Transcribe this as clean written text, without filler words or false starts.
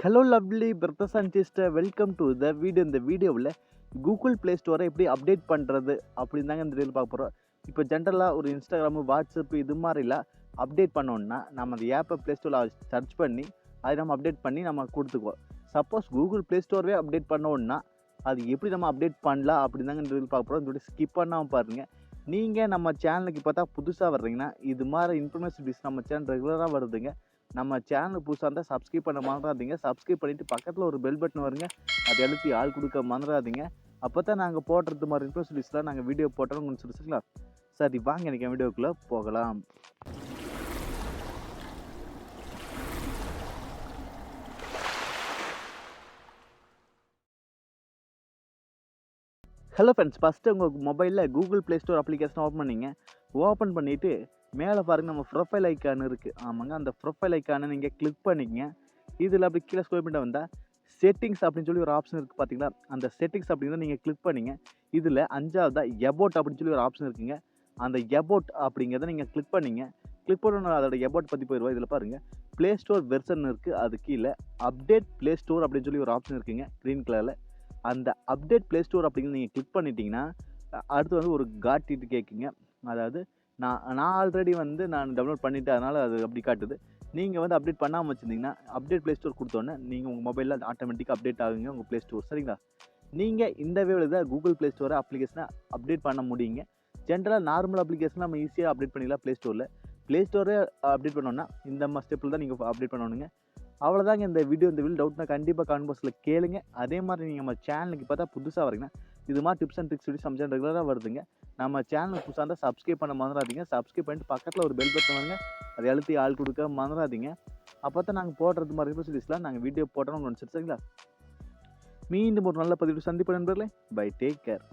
Hello lovely brothers and sisters, welcome to the video. இந்த வீடியோவில் Google play ஸ்டோரை எப்படி update பண்ணுறது அப்படின்னு தாங்க இந்த வீடியோவில் பார்க்க போகிறோம். இப்போ ஜென்ரலாக ஒரு இன்ஸ்டாகிராமு, வாட்ஸ்அப் இது மாதிரிலாம் அப்டேட் பண்ணோன்னா நம்ம அந்த ஆப்பை ப்ளே ஸ்டோரில் சர்ச் பண்ணி அதை நம்ம அப்டேட் பண்ணி நம்ம கொடுத்துக்குவோம். சப்போஸ் கூகுள் ப்ளே ஸ்டோரே அப்டேட் பண்ணோன்னா அது எப்படி நம்ம அப்டேட் பண்ணலாம் அப்படின்னு தாங்க இந்த வீடியோவில் பார்க்க போகிறோம். இந்த வீடியோ ஸ்கிப் பண்ணாமல் பாருங்கள். நீங்கள் நம்ம சேனலுக்கு பார்த்தா புதுசாக வர்றீங்கன்னா இது மாதிரி இன்ஃபர்மேஷன் வீடியோஸ் நம்ம சேனல் ரெகுலராக வருதுங்க. நம்ம சேனல் புதுசாக இருந்தால் சப்ஸ்கிரைப் பண்ண மறந்துடாதீங்க. சப்ஸ்கிரைப் பண்ணிவிட்டு பக்கத்தில் ஒரு பெல் பட்டன் வருங்க, அதை எழுப்பி ஆள் கொடுக்க மறந்துடாதீங்க. அப்போ தான் நாங்கள் போடுறது மாதிரி இன்ஃபர்மேஷன் நாங்கள் வீடியோ போட்டோம்னு கொஞ்சம் சொல்லிச்சுங்களா. சரி வாங்க எனக்கு வீடியோக்குள்ளே போகலாம். ஹலோ ஃப்ரெண்ட்ஸ், ஃபஸ்ட்டு உங்கள் மொபைலில் Google play store application open பண்ணிங்க. ஓப்பன் பண்ணிவிட்டு மேலே பாருங்கள் நம்ம ப்ரொஃபைல் ஐக்கான் இருக்குது. ஆமாங்க, அந்த ப்ரொஃபைல் ஐக்கானை நீங்கள் கிளிக் பண்ணிக்கங்க. இதில் அப்படி கீழே ஸ்க்ரோல் பண்ணிட்டு வந்தால் செட்டிங்ஸ் அப்படின்னு சொல்லி ஒரு ஆப்ஷன் இருக்குது பார்த்தீங்களா. அந்த செட்டிங்ஸ் அப்படிங்கிறத நீங்கள் கிளிக் பண்ணிங்க. இதில் 5ஆவதாக எபோட் அப்படின்னு சொல்லி ஒரு ஆப்ஷன் இருக்குங்க. அந்த எபோட் அப்படிங்கிறத நீங்கள் கிளிக் பண்ணிங்க. கிளிக் பண்ணணும், அதோட எபோட் பற்றி போயிடுவா. இதில் பாருங்கள் ப்ளே ஸ்டோர் வெர்ஷன் இருக்குது. அது கீழே அப்டேட் ப்ளே ஸ்டோர் அப்படின்னு சொல்லி ஒரு ஆப்ஷன் இருக்குங்க க்ரீன் கலரில். அந்த அப்டேட் ப்ளே ஸ்டோர் அப்படிங்கிறது நீங்கள் கிளிக் பண்ணிட்டீங்கன்னா அடுத்து வந்து ஒரு காட்டிட்டு கேட்குங்க. அதாவது நான் ஆல்ரெடி வந்து நான் டவுன்லோட் பண்ணிவிட்டேன், அதனால் அது அப்படி காட்டுது. நீங்கள் வந்து அப்டேட் பண்ணாமல் வச்சுருந்தீங்கன்னா அப்டேட் ப்ளே ஸ்டோர் கொடுத்தோன்னே நீங்கள் உங்கள் மொபைலில் ஆட்டோமேட்டிக்காக அப்டேட் ஆகுங்க உங்கள் ப்ளே ஸ்டோர். சரிங்களா? நீங்கள் இந்த வேவில் தான் கூகுள் ப்ளே ஸ்டோரை அப்ளிகேஷனை அப்டேட் பண்ண முடியுங்க. ஜென்ரலாக நார்மல் அப்ளிகேஷன் நம்ம ஈஸியாக அப்டேட் பண்ணிடலாம் ப்ளே ஸ்டோரில். ப்ளே ஸ்டோரே அப்டேட் பண்ணோன்னா இந்த ஸ்டெப்பில் தான் நீங்கள் அப்டேட் பண்ணணுங்க. அவ்வளோதாங்க இந்த வீடியோ. இந்த வீடியோ டவுட்னா கண்டிப்பாக கமெண்ட் பாக்ஸில் கேளுங்க. அதே மாதிரி நீங்கள் நம்ம சேனலுக்கு பார்த்தா புதுசாக வரீங்கன்னா இது மாதிரி டிப்ஸ் அண்ட் ட்ரிக்ஸ் வீடியோஸ் நம்ம சேனல் ரெகுலராக வருதுங்க. நம்ம சேனலுக்கு புதுசாக இருந்தால் சப்ஸ்கிரைப் பண்ண மறந்துடாதீங்க. சப்ஸ்கிரைப் பண்ணிட்டு பக்கத்தில் ஒரு பெல் பட்டன் வருங்க, அதை அழுத்தி ஆள் கொடுக்க மறந்துடாதீங்க. அப்போ தான் நாங்கள் போடுறது மாதிரி வீடியோஸ்லாம் நாங்கள் வீடியோ போட்டோம்னு நினச்சிட்டு. சரிங்களா? மீண்டும் ஒரு நல்ல பதிவு சந்திப்பு நண்பர்களே. Bye, take care.